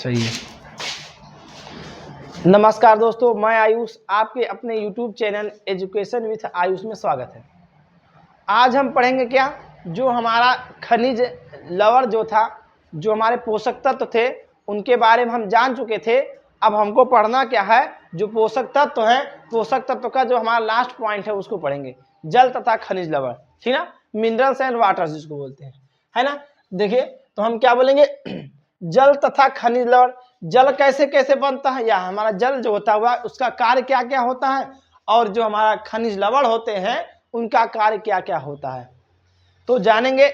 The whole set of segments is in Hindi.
सही है। नमस्कार दोस्तों, मैं आयुष, आपके अपने YouTube channel education with Ayush में स्वागत है। आज हम पढ़ेंगे क्या, जो हमारा खनिज लवण जो था, जो हमारे पोषक तत्व थे, उनके बारे में हम जान चुके थे। अब हमको पढ़ना क्या है, जो पोषक तत्व है, पोषक तत्व का जो हमारा लास्ट पॉइंट है उसको पढ़ेंगे, जल तथा खनिज लवण, ठीक ना, मिनरल्स एंड वाटर जिसको बोलते हैं, है ना। देखिए तो हम क्या बोलेंगे, जल तथा खनिज लवण। जल कैसे कैसे बनता है, या हमारा जल जो होता हुआ उसका कार्य क्या क्या होता है, और जो हमारा खनिज लवण होते हैं उनका कार्य क्या क्या होता है, तो जानेंगे।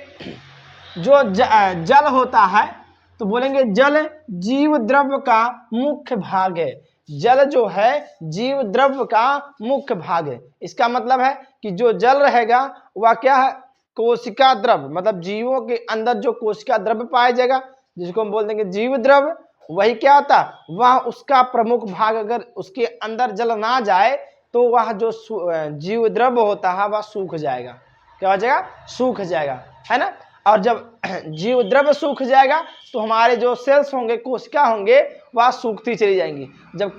जो जल होता है तो बोलेंगे जल जीव द्रव्य का मुख्य भाग है। जल जो है जीव द्रव्य का मुख्य भाग है। इसका मतलब है कि जो जल रहेगा वह क्या है, कोशिका द्रव्य, मतलब जीवों के अंदर जो कोशिका द्रव्य पाया जाएगा जिसको हम बोल देंगे जीव द्रव्य, वही क्या होता, वह उसका प्रमुख भाग। अगर उसके अंदर जल ना जाए तो वह जो जीव द्रव्य होता है वह सूख जाएगा। क्या हो जाएगा, सूख जाएगा, है ना। और जब जीव द्रव्य सूख जाएगा तो हमारे जो सेल्स होंगे, कोशिका होंगे, वह सूखती चली जाएंगी। जब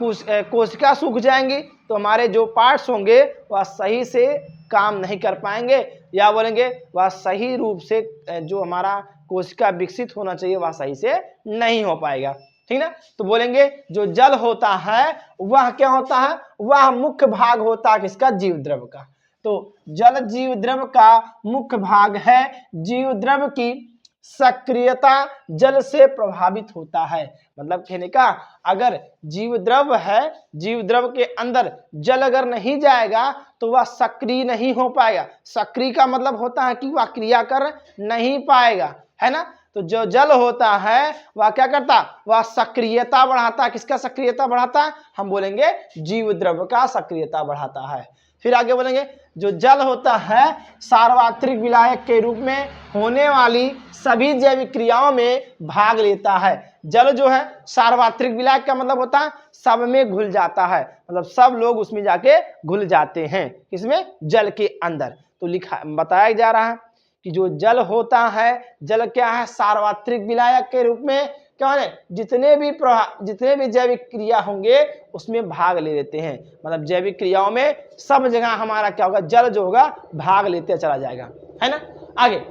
कोशिका सूख जाएंगी तो हमारे जो पार्ट्स होंगे वह सही से काम नहीं कर पाएंगे, या बोलेंगे वह सही रूप से जो हमारा कोशिका विकसित होना चाहिए वह सही से नहीं हो पाएगा, ठीक ना। तो बोलेंगे जो जल होता है वह क्या होता है, वह मुख्य भाग होता है किसका, जीव द्रव्य का। तो जल जीव द्रव्य का मुख्य भाग है। जीव द्रव्य की सक्रियता जल से प्रभावित होता है। मतलब कहने का, अगर जीव द्रव्य है, जीव द्रव्य के अंदर जल अगर नहीं जाएगा तो वह सक्रिय नहीं हो पाएगा। सक्रिय का मतलब होता है कि वह क्रिया कर नहीं पाएगा, है ना। तो जो जल होता है वह क्या करता, वह सक्रियता बढ़ाता है। किसका सक्रियता बढ़ाता है, हम बोलेंगे जीव द्रव्य का सक्रियता बढ़ाता है। फिर आगे बोलेंगे जो जल होता है सार्वत्रिक विलायक के रूप में होने वाली सभी जैविक क्रियाओं में भाग लेता है। जल जो है सार्वत्रिक विलायक का मतलब होता है सब में घुल जाता है, मतलब सब लोग उसमें जाके घुल जाते हैं, किसमें, जल के अंदर। तो लिखा बताया जा रहा है कि जो जल होता है, जल क्या है, सार्वत्रिक विलायक के रूप में क्या है, जितने भी जैविक क्रिया होंगे उसमें भाग ले लेते हैं। मतलब जैविक क्रियाओं में सब जगह हमारा क्या होगा, जल जो होगा भाग लेते चला जाएगा, है ना। आगे,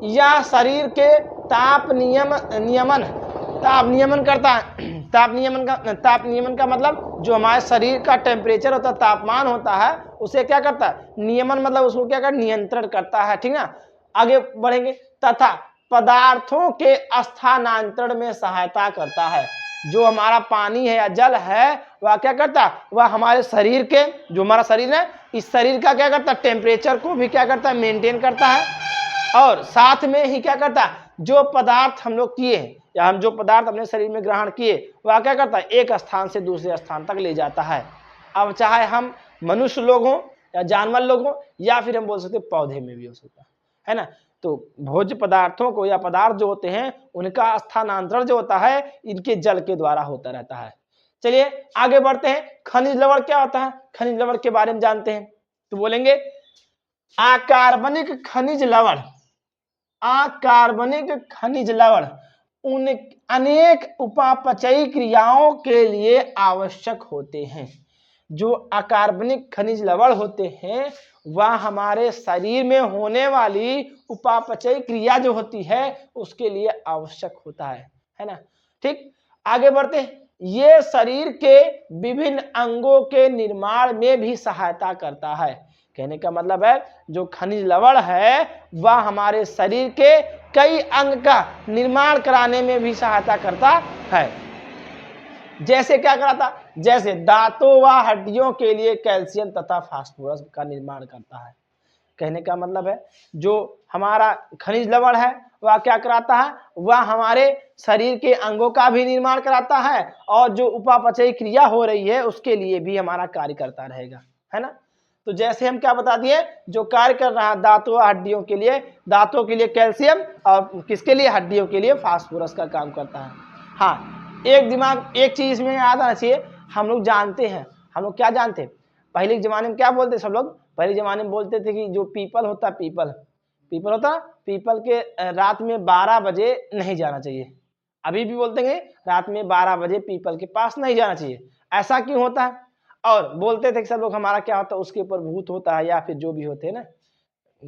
यह शरीर के ताप नियमन करता है। ताप नियमन का मतलब जो हमारे शरीर का टेम्परेचर होता है, तापमान होता है, उसे क्या करता है, नियमन, मतलब उसको क्या करता है, नियंत्रण करता है, ठीक ना। आगे बढ़ेंगे, तथा पदार्थों के स्थानांतरण में सहायता करता है। जो हमारा पानी है या जल है वह क्या करता है, वह हमारे शरीर के, जो हमारा शरीर है, इस शरीर का क्या करता है, टेम्परेचर को भी क्या करता है, मेंटेन करता है। और साथ में ही क्या करता है, जो पदार्थ हम लोग किए या हम जो पदार्थ अपने शरीर में ग्रहण किए वह क्या करता है, एक स्थान से दूसरे स्थान तक ले जाता है। अब चाहे हम मनुष्य लोग हों या जानवर लोग हों, या फिर हम बोल सकते पौधे में भी हो सकता है ना। तो भोज्य पदार्थों को या पदार्थ जो होते हैं उनका स्थानांतरण जो होता है इनके जल के द्वारा होता रहता है। चलिए आगे बढ़ते हैं। खनिज लवण क्या होता है, खनिज लवण के बारे में जानते हैं। तो बोलेंगे अकार्बनिक खनिज लवण। अकार्बनिक खनिज लवण उन अनेक उपापचयी क्रियाओं के लिए आवश्यक होते हैं। जो अकार्बनिक खनिज लवण होते हैं वह हमारे शरीर में होने वाली उपापचयी क्रिया जो होती है उसके लिए आवश्यक होता है ना। ठीक, आगे बढ़ते हैं। ये शरीर के विभिन्न अंगों के निर्माण में भी सहायता करता है। कहने का मतलब है जो खनिज लवण है वह हमारे शरीर के कई अंग का निर्माण कराने में भी सहायता करता है। जैसे क्या कराता, जैसे दांतों व हड्डियों के लिए कैल्शियम तथा फास्फोरस का निर्माण करता है। कहने का मतलब है जो हमारा खनिज लवण है वह क्या कराता है, वह हमारे शरीर के अंगों का भी निर्माण कराता है, और जो उपापचयी क्रिया हो रही है उसके लिए भी हमारा कार्य करता रहेगा, है ना। तो जैसे हम क्या बता दिए, जो कार्य कर रहा है दांतों व हड्डियों के लिए, दांतों के लिए कैल्शियम और किसके लिए, हड्डियों के लिए फास्फोरस का काम करता है। हाँ, एक चीज में याद आना चाहिए, हम लोग जानते हैं, हम लोग क्या जानते हैं, पहले के जमाने में क्या बोलते सब लोग, पहले जमाने में बोलते थे कि जो पीपल होता, पीपल होता, पीपल के रात में 12 बजे नहीं जाना चाहिए। अभी भी बोलते हैं रात में 12 बजे पीपल के पास नहीं जाना चाहिए। ऐसा क्यों होता है? और बोलते थे कि सब लोग हमारा क्या होता है, उसके ऊपर भूत होता है या फिर जो भी होते हैं ना,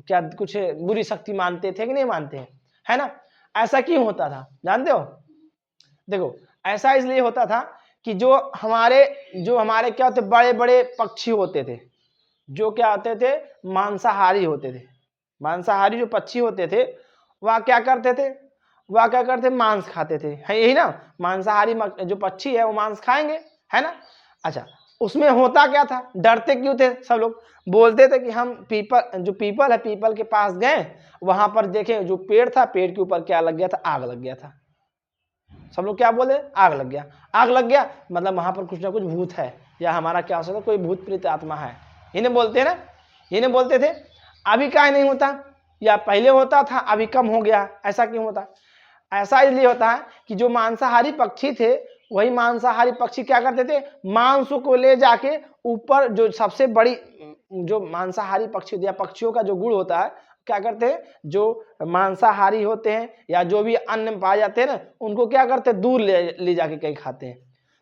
क्या कुछ बुरी शक्ति मानते थे कि नहीं मानते हैं, है ना? ऐसा क्यों होता था जानते हो? देखो, ऐसा इसलिए होता था कि जो हमारे क्या होते, बड़े बड़े पक्षी होते थे, जो क्या होते थे, मांसाहारी होते थे। मांसाहारी जो पक्षी होते थे वह क्या करते थे, मांस खाते थे, है यही ना? मांसाहारी जो पक्षी है वो मांस खाएंगे, है ना? अच्छा, उसमें होता क्या था, डरते क्यों थे सब लोग? बोलते थे कि हम पीपल है, पीपल के पास गए, वहां पर देखे जो पेड़ था, पेड़ के ऊपर क्या लग गया था, आग लग गया था। सब लोग क्या बोले, आग लग गया। आग लग गया मतलब वहां पर कुछ ना कुछ भूत है, या हमारा क्या हो सकता है, कोई भूत प्रेत आत्मा है। इन्हें बोलते हैं ना, इन्हें बोलते थे। अभी क्या नहीं होता, या पहले होता था अभी कम हो गया, ऐसा क्यों होता? ऐसा इसलिए होता है कि जो मांसाहारी पक्षी थे, वही मांसाहारी पक्षी क्या करते थे, मांस को ले जाके ऊपर, जो सबसे बड़ी जो मांसाहारी पक्षी या पक्षियों का जो गुण होता है, क्या करते हैं, जो मांसाहारी होते हैं या जो भी अन्न पाए जाते हैं ना, उनको क्या करते हैं, दूर ले जाके कहीं खाते हैं।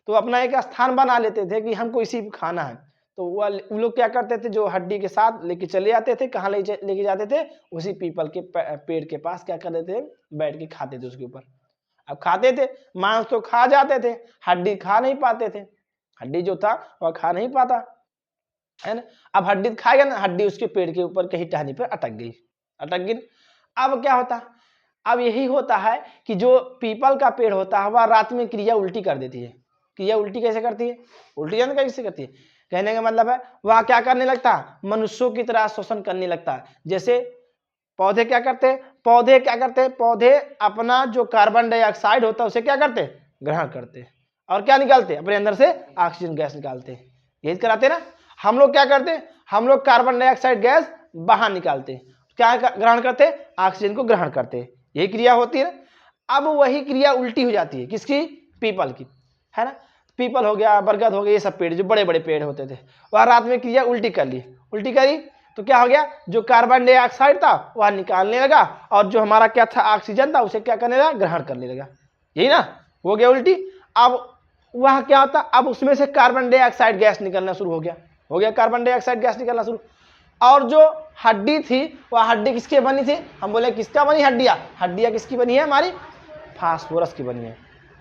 तो अपना एक स्थान बना लेते थे कि हमको इसी खाना है। तो वो लोग क्या करते थे, जो हड्डी के साथ लेके चले जाते थे, कहाँ लेके जाते थे, उसी पीपल के पेड़ के पास क्या करते थे, बैठ के खाते थे उसके ऊपर। अब खाते थे, मांस तो खा जाते थे, हड्डी खा नहीं पाते थे। हड्डी जो था वह खा नहीं पाता, है ना? अब हड्डी खाएगा ना, हड्डी उसके पेड़ के ऊपर कहीं टहनी पर अटक गई। अब क्या होता, अब यही होता है कि जो पीपल का पेड़ होता है वह रात में क्रिया उल्टी कर देती है। क्रिया उल्टी कैसे करती है, उल्टी जानते कैसे करती है? कहने का मतलब है वह क्या करने लगता है, मनुष्यों की तरह शोषण करने लगता है। जैसे पौधे क्या करते हैं, पौधे अपना जो कार्बन डाइऑक्साइड होता है उसे क्या करते हैं, ग्रहण करते हैं, और क्या निकालते हैं, अपने अंदर से ऑक्सीजन गैस निकालते हैं। यही कराते हैं ना। हम लोग क्या करते हैं, हम लोग कार्बन डाइऑक्साइड गैस बाहर निकालते हैं, क्या ग्रहण करते हैं, ऑक्सीजन को ग्रहण करते हैं। यही क्रिया होती है ना। अब वही क्रिया उल्टी हो जाती है, किसकी, पीपल की, है ना? पीपल हो गया, बरगद हो गया, ये सब पेड़ जो बड़े बड़े पेड़ होते थे, वह रात में क्रिया उल्टी कर ली। उल्टी करी तो क्या हो गया, जो कार्बन डाइऑक्साइड था वह निकालने लगा, और जो हमारा क्या था, ऑक्सीजन था, उसे क्या करने लगा, ग्रहण करने लगा। यही ना, हो गया उल्टी। अब वह क्या होता, अब उसमें से कार्बन डाइऑक्साइड गैस निकलना शुरू हो गया कार्बन डाइऑक्साइड गैस निकलना शुरू। और जो हड्डी थी वह हड्डी किसकी बनी थी, हम बोले किसका बनी, हड्डियां किसकी बनी है, हमारी फास्फोरस की बनी है,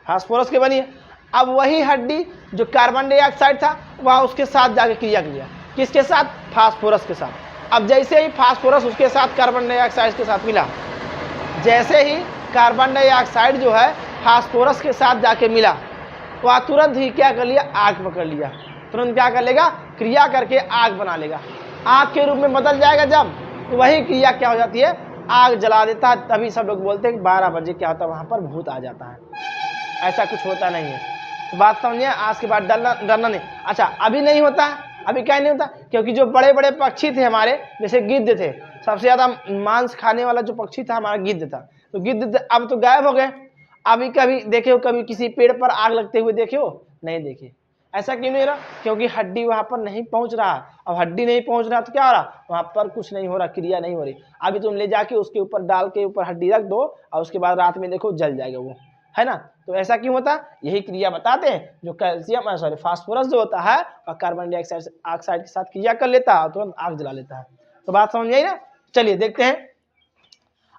फास्फोरस की बनी है। अब वही हड्डी जो कार्बन डाइऑक्साइड था वह उसके साथ जाके क्रिया किया, किसके साथ, फास्फोरस के साथ। अब जैसे ही फास्फोरस उसके साथ कार्बन डाइऑक्साइड के साथ मिला, जैसे ही कार्बन डाइऑक्साइड जो है फास्फोरस के साथ जाके मिला, वह तुरंत ही क्या कर लिया, आग पकड़ लिया। तुरंत क्या कर लेगा, क्रिया करके आग बना लेगा। आग के रूप में बदल जाएगा जब, तो वही क्रिया क्या हो जाती है, आग जला देता है। तभी सब लोग बोलते हैं कि 12 बजे क्या होता है, वहां पर भूत आ जाता है। ऐसा कुछ होता नहीं है। तो बात समझिए, आज के बाद डरना नहीं। अच्छा, अभी नहीं होता, अभी क्या नहीं होता, क्योंकि जो बड़े बड़े पक्षी थे हमारे, जैसे गिद्ध थे, सबसे ज्यादा मांस खाने वाला जो पक्षी था हमारा गिद्ध था, तो गिद्ध अब तो गायब हो गए। अभी कभी देखे हो, कभी किसी पेड़ पर आग लगते हुए देखे हो, नहीं देखे। ऐसा क्यों नहीं रहा, क्योंकि हड्डी वहां पर नहीं पहुंच रहा। अब हड्डी नहीं पहुंच रहा तो क्या हो रहा, वहां पर कुछ नहीं हो रहा, क्रिया नहीं हो रही। अभी तुम ले जाके उसके ऊपर डाल के ऊपर हड्डी रख दो, और उसके बाद रात में देखो जल जाएगा वो, है ना? तो ऐसा क्यों होता, यही क्रिया बताते हैं। जो कैल्शियम सॉरी फास्फोरस जो होता है वह कार्बन डाइऑक्साइड के साथ क्रिया कर लेता है और तुरंत आग जला लेता है। तो बात समझ आई ना। चलिए देखते हैं।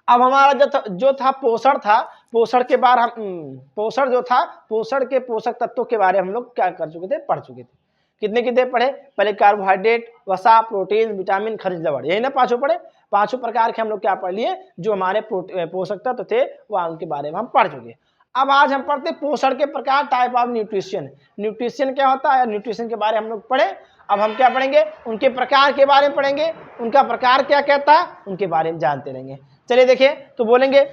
अब हमारा जो था पोषण था, पोषण के बाद हम पोषण जो था, पोषण के पोषक तत्वों के बारे में हम लोग क्या कर चुके थे, पढ़ चुके थे। कितने पढ़े, पहले कार्बोहाइड्रेट, वसा, प्रोटीन, विटामिन, खनिज लवण, यही ना पांचों पढ़े। पांचों प्रकार के हम लोग क्या पढ़ लिए, जो हमारे पोषक तत्व थे वह उनके बारे में हम पढ़ चुके। अब आज हम पढ़ते पोषण के प्रकार, टाइप ऑफ न्यूट्रिशन। न्यूट्रिशन क्या होता है, न्यूट्रिशन के बारे में हम लोग पढ़े। अब हम क्या पढ़ेंगे, उनके प्रकार के बारे में पढ़ेंगे, उनका प्रकार क्या कहता है उनके बारे में जानते रहेंगे। चलिए देखिए, तो बोलेंगे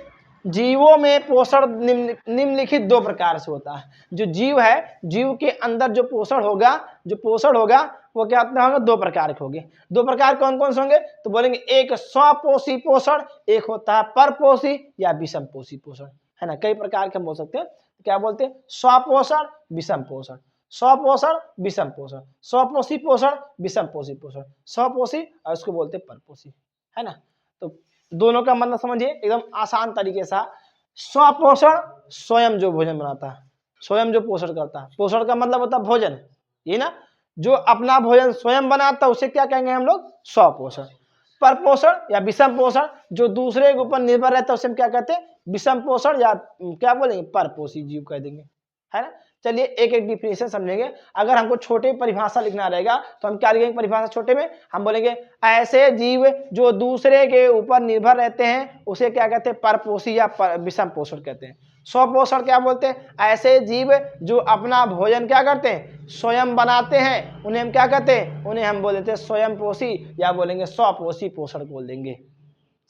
जीवों में पोषण निम्नलिखित 2 प्रकार से होता है। जो जीव है, जीव के अंदर जो पोषण होगा वो क्या होगा, 2 प्रकार के होंगे। 2 प्रकार कौन कौन से होंगे, तो बोलेंगे एक स्वपोषी पोषण, एक होता है परपोषी या विषम पोषी पोषण, है ना? कई प्रकार के हम बोल सकते हैं। क्या बोलते हैं, स्वपोषण, विषम पोषण, स्वपोषण, विषम पोषण, स्वपोषी पोषण, विषम पोषी पोषण, स्वपोषी और उसको बोलते हैं परपोषी, है ना? तो दोनों का मतलब समझिए एकदम आसान तरीके से। स्वपोषण स्वयं जो भोजन बनाता है, स्वयं जो पोषण करता है। पोषण का मतलब होता है भोजन, ये ना, जो अपना भोजन स्वयं बनाता है उसे क्या कहेंगे हम लोग? स्वपोषण। परपोषण या विषम पोषण, जो दूसरे के ऊपर निर्भर रहता है उसे हम क्या कहते हैं? विषम पोषण, या क्या बोलेंगे? परपोषी जीव कह देंगे, है ना। चलिए एक एक डिफिनेशन समझेंगे। अगर हमको छोटे परिभाषा लिखना रहेगा तो हम क्या लिखेंगे परिभाषा छोटे में? हम बोलेंगे ऐसे जीव जो दूसरे के ऊपर निर्भर रहते हैं उसे क्या कहते हैं? परपोषी या विषम पोषण कहते हैं। स्वपोषण क्या बोलते हैं? ऐसे जीव जो अपना भोजन क्या करते हैं? स्वयं बनाते हैं, उन्हें हम क्या कहते हैं? उन्हें हम बोल देते हैं स्वयं पोषी, या बोलेंगे स्वपोषी पोषण बोल देंगे।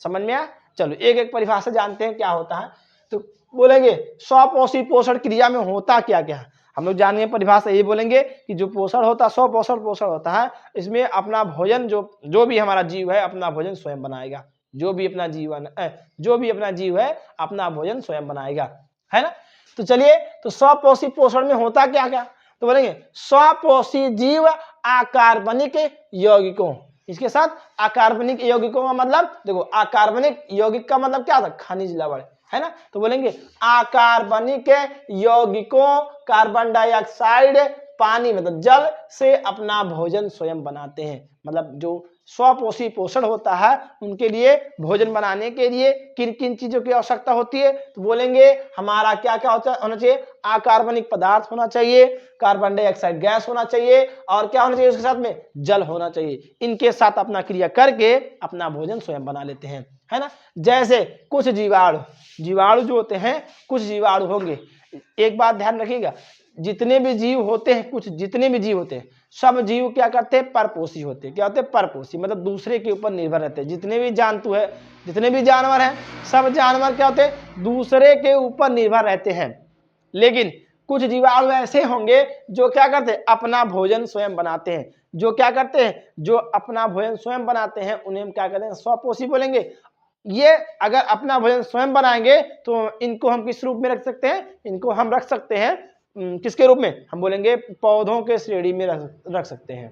समझ में आया? चलो एक एक परिभाषा जानते हैं क्या होता है। तो बोलेंगे स्वपोषी पोषण क्रिया में होता क्या क्या है, हम लोग जानेंगे परिभाषा। ये बोलेंगे कि जो पोषण होता है, स्वपोषण पोषण होता है, इसमें अपना भोजन जो भी हमारा जीव है अपना भोजन स्वयं बनाएगा। जो भी अपना जीव है अपना भोजन स्वयं बनाएगा, है ना। तो चलिए, तो स्वपोषी पोषण में होता क्या क्या? तो बोलेंगे स्वपोषी जीव अकार्बनिक यौगिकों, इसके साथ अकार्बनिक यौगिकों का मतलब देखो, अकार्बनिक यौगिक का मतलब क्या था? खनिज लवण, है ना। तो बोलेंगे अकार्बनिक यौगिकों, कार्बन डाइऑक्साइड, पानी मतलब जल से अपना भोजन स्वयं बनाते हैं। मतलब जो स्वपोषी पोषण होता है उनके लिए भोजन बनाने के लिए किन किन चीजों की आवश्यकता होती है? तो बोलेंगे हमारा क्या क्या होना चाहिए? अकार्बनिक पदार्थ होना चाहिए, कार्बन डाइऑक्साइड गैस होना चाहिए, और क्या होना चाहिए उसके साथ में? जल होना चाहिए। इनके साथ अपना क्रिया करके अपना भोजन स्वयं बना लेते हैं, है ना। जैसे कुछ जीवाणु जो होते हैं, कुछ जीवाणु होंगे। एक बात ध्यान रखिएगा, जितने भी जीव होते हैं सब जीव क्या करते हैं? परपोषी होते हैं। क्या होते हैं? परपोषी, मतलब दूसरे के ऊपर निर्भर रहते हैं। जितने भी जानवर हैं सब जानवर क्या होते हैं? दूसरे के ऊपर निर्भर रहते हैं। लेकिन कुछ जीवाणु ऐसे होंगे जो क्या करते हैं? अपना भोजन स्वयं बनाते हैं। जो क्या करते हैं? जो अपना भोजन स्वयं बनाते हैं उन्हें हम क्या कहते हैं? स्वपोषी बोलेंगे। ये अगर अपना भोजन स्वयं बनाएंगे तो इनको हम किस रूप में रख सकते हैं? इनको हम रख सकते हैं किसके रूप में? हम बोलेंगे पौधों के श्रेणी में रख सकते हैं।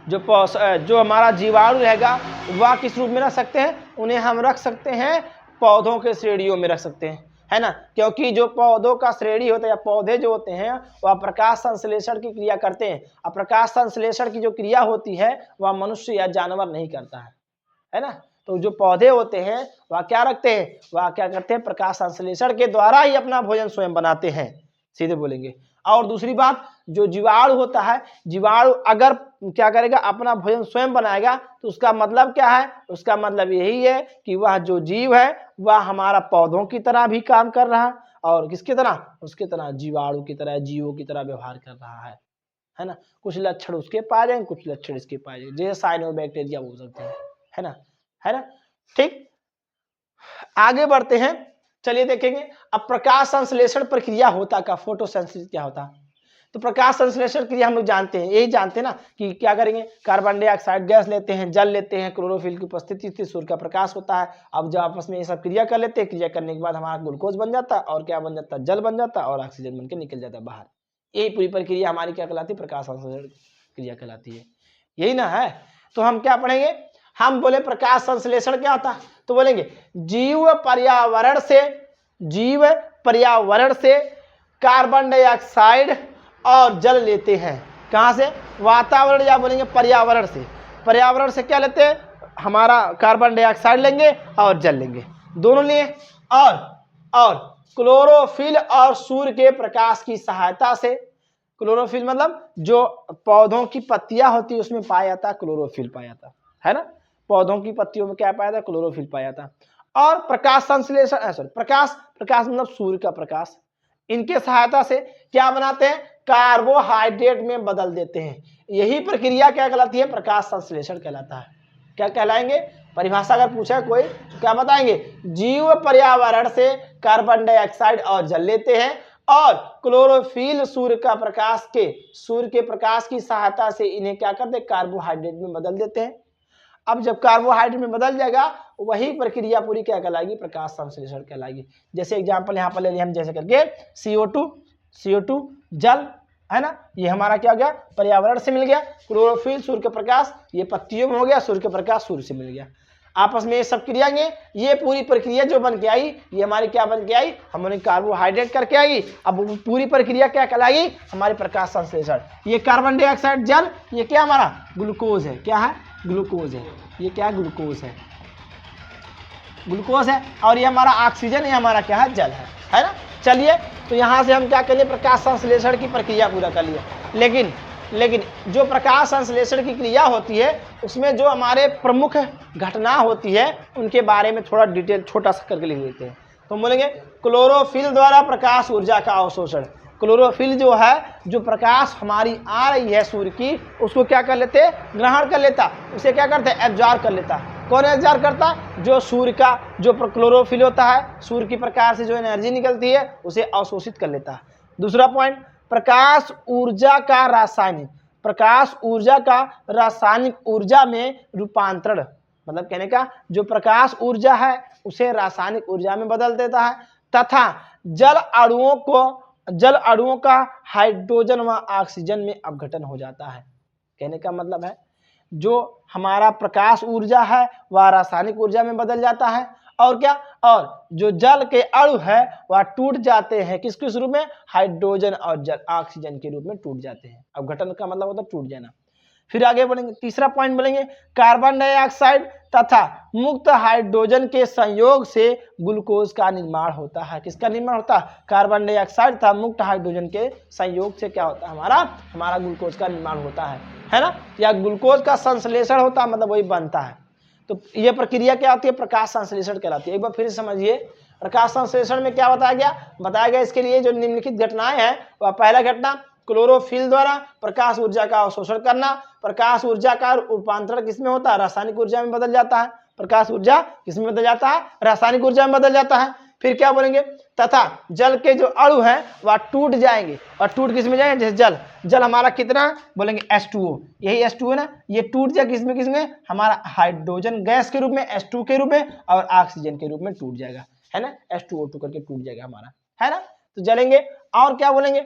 जो हमारा जीवाणु रहेगा वह किस रूप में रख सकते हैं? उन्हें हम रख सकते हैं पौधों के श्रेणियों में रख सकते हैं, है ना। क्योंकि जो पौधों का श्रेणी होता है या पौधे जो होते हैं वह प्रकाश संश्लेषण की क्रिया करते हैं। और प्रकाश संश्लेषण की जो क्रिया होती है वह मनुष्य या जानवर नहीं करता है ना। तो जो पौधे होते हैं वह क्या रखते हैं? वह क्या करते हैं? प्रकाश संश्लेषण के द्वारा ही अपना भोजन स्वयं बनाते हैं, सीधे बोलेंगे। और दूसरी बात, जो जीवाणु होता है, जीवाणु अगर क्या करेगा? अपना भोजन स्वयं बनाएगा तो उसका मतलब क्या है? उसका मतलब यही है कि वह जो जीव है वह हमारा पौधों की तरह भी काम कर रहा है, और किसकी तरह? उसकी तरह, जीवाणु की तरह, जीवों की तरह व्यवहार कर रहा है ना। कुछ लक्षण उसके पाए जाएंगे, कुछ लक्षण इसके पाए जाएंगे, जैसे साइनोबैक्टीरिया बोल सकते हैं, है ना। ठीक, आगे बढ़ते हैं। चलिए देखेंगे अब प्रकाश संश्लेषण प्रक्रिया होता क्या? फोटोसिंथेसिस क्या होता? तो प्रकाश संश्लेषण क्रिया हम लोग जानते हैं, यही जानते हैं ना कि क्या करेंगे? कार्बन डाइऑक्साइड गैस लेते हैं, जल लेते हैं, क्लोरोफिल की उपस्थिति से सूर्य का प्रकाश होता है। अब जब आपस में ये सब क्रिया कर लेते हैं, क्रिया करने के बाद हमारा ग्लूकोज बन जाता है, और क्या बन जाता है? जल बन जाता है, और ऑक्सीजन बनकर निकल जाता है बाहर। यही पूरी प्रक्रिया हमारी क्या कहलाती है? प्रकाश संश्लेषण क्रिया कहलाती है, यही ना है। तो हम क्या पढ़ेंगे? हम बोले प्रकाश संश्लेषण क्या होता है? तो बोलेंगे जीव पर्यावरण से कार्बन डाइऑक्साइड और जल लेते हैं। कहां से? वातावरण, या बोलेंगे पर्यावरण से। पर्यावरण से क्या लेते हैं? हमारा कार्बन डाइऑक्साइड लेंगे और जल लेंगे, दोनों लिए। और क्लोरोफिल और सूर्य के प्रकाश की सहायता से, क्लोरोफिल मतलब जो पौधों की पत्तियां होती है उसमें पाया जाता है क्लोरोफिल, पाया जाता है ना। पौधों की पत्तियों में क्या पाया जाता है? क्लोरोफिल पाया जाता है। और प्रकाश संश्लेषण प्रकाश मतलब सूर्य का प्रकाश, इनके सहायता से क्या बनाते हैं? कार्बोहाइड्रेट में बदल देते हैं। यही प्रक्रिया क्या कहलाती है? प्रकाश संश्लेषण कहलाता है। क्या कहलाएंगे? परिभाषा अगर पूछा है कोई तो क्या बताएंगे? जीव पर्यावरण से कार्बन डाइऑक्साइड और जल लेते हैं, और क्लोरोफिल सूर्य के प्रकाश की सहायता से इन्हें क्या करते हैं? कार्बोहाइड्रेट में बदल देते हैं। अब जब कार्बोहाइड्रेट में बदल जाएगा वही प्रक्रिया पूरी क्या कहलाएगी? प्रकाश संश्लेषण कहलाएगी। जैसे एग्जांपल यहाँ पर ले लिया हम, जैसे करके CO2 जल, है ना। ये हमारा क्या हो गया? पर्यावरण से मिल गया। क्लोरोफिल सूर्य के प्रकाश, ये पत्तियों में हो गया, सूर्य के प्रकाश सूर्य से मिल गया। आपस में ये सब क्रियाएंगे, ये पूरी प्रक्रिया जो बन के आई ये हमारी क्या बन के आई, हमारी कार्बोहाइड्रेट करके आई। अब पूरी प्रक्रिया क्या कहलाएगी, हमारी प्रकाश संश्लेषण। ये कार्बन डाइऑक्साइड जल, ये क्या हमारा ग्लूकोज है, क्या है ग्लूकोज है, ये क्या है ग्लूकोज है, ग्लूकोज है। और ये हमारा ऑक्सीजन, ये हमारा क्या है जल है ना। चलिए तो यहाँ से हम क्या कर लिए, प्रकाश संश्लेषण की प्रक्रिया पूरा कर लिए। लेकिन जो प्रकाश संश्लेषण की क्रिया होती है उसमें जो हमारे प्रमुख घटना होती है उनके बारे में थोड़ा डिटेल छोटा सा करके लिख लेते हैं। तो बोलेंगे क्लोरोफिल द्वारा प्रकाश ऊर्जा का अवशोषण। क्लोरोफिल जो है, जो प्रकाश हमारी आ रही है सूर्य की, उसको क्या कर लेते, ग्रहण कर लेता, उसे क्या करते एब्जॉर्ब कर लेता। कौन एब्जॉर्ब करता, जो सूर्य का जो क्लोरोफिल होता है, सूर्य की प्रकाश से जो एनर्जी निकलती है उसे अवशोषित कर लेता है। दूसरा पॉइंट, प्रकाश ऊर्जा का रासायनिक, प्रकाश ऊर्जा का रासायनिक ऊर्जा में रूपांतरण, मतलब कहने का जो प्रकाश ऊर्जा है उसे रासायनिक ऊर्जा में बदल देता है। तथा जल अणुओं का हाइड्रोजन व ऑक्सीजन में अपघटन हो जाता है। कहने का मतलब है जो हमारा प्रकाश ऊर्जा है वह रासायनिक ऊर्जा में बदल जाता है, और क्या, और जो जल के अणु है वह टूट जाते हैं, किसके रूप में, हाइड्रोजन और जल ऑक्सीजन के रूप में टूट जाते हैं। अपघटन का मतलब होता है टूट जाना। फिर आगे बढ़ेंगे, तीसरा पॉइंट बोलेंगे, कार्बन डाइऑक्साइड तथा मुक्त हाइड्रोजन के संयोग से ग्लूकोज का निर्माण होता है। किसका निर्माण होता है, कार्बन डाइऑक्साइड तथा मुक्त हाइड्रोजन के संयोग से क्या होता है, हमारा ग्लूकोज का निर्माण होता है ना, या ग्लूकोज का संश्लेषण होता है, मतलब वही बनता है। तो ये प्रक्रिया क्या होती है, प्रकाश संश्लेषण कहलाती है। एक बार फिर से समझिए, प्रकाश संश्लेषण में क्या बताया गया इसके लिए जो निम्नलिखित घटनाएं हैं, वह पहला घटना क्लोरोफिल द्वारा प्रकाश ऊर्जा का अवशोषण करना। प्रकाश ऊर्जा का रूपांतरण किसमें होता है, रासायनिक ऊर्जा में बदल जाता है। प्रकाश ऊर्जा किसमें बदल जाता है, रासायनिक ऊर्जा में बदल जाता है। फिर क्या बोलेंगे, तथा जल के जो अणु हैं वह टूट जाएंगे, और टूट किसमें जाएंगे, जैसे जल हमारा कितना बोलेंगे H2O, यही H2O है ना, ये टूट जाए किसमें, हमारा हाइड्रोजन गैस के रूप में H2 के रूप में, और ऑक्सीजन के रूप में टूट जाएगा, है ना, H2O2 करके टूट जाएगा हमारा, है ना। तो जलेंगे। और क्या बोलेंगे,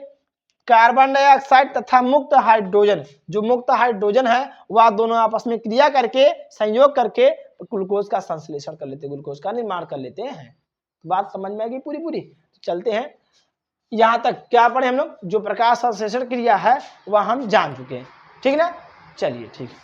कार्बन डाइऑक्साइड तथा मुक्त हाइड्रोजन, जो मुक्त हाइड्रोजन है वह दोनों आपस में क्रिया करके संयोग करके ग्लूकोज का संश्लेषण कर लेते हैं, ग्लूकोज का निर्माण कर लेते हैं। बात समझ में आएगी पूरी। तो चलते हैं, यहां तक क्या पढ़े हम लोग, जो प्रकाश संश्लेषण क्रिया है वह हम जान चुके हैं, ठीक ना। चलिए ठीक है।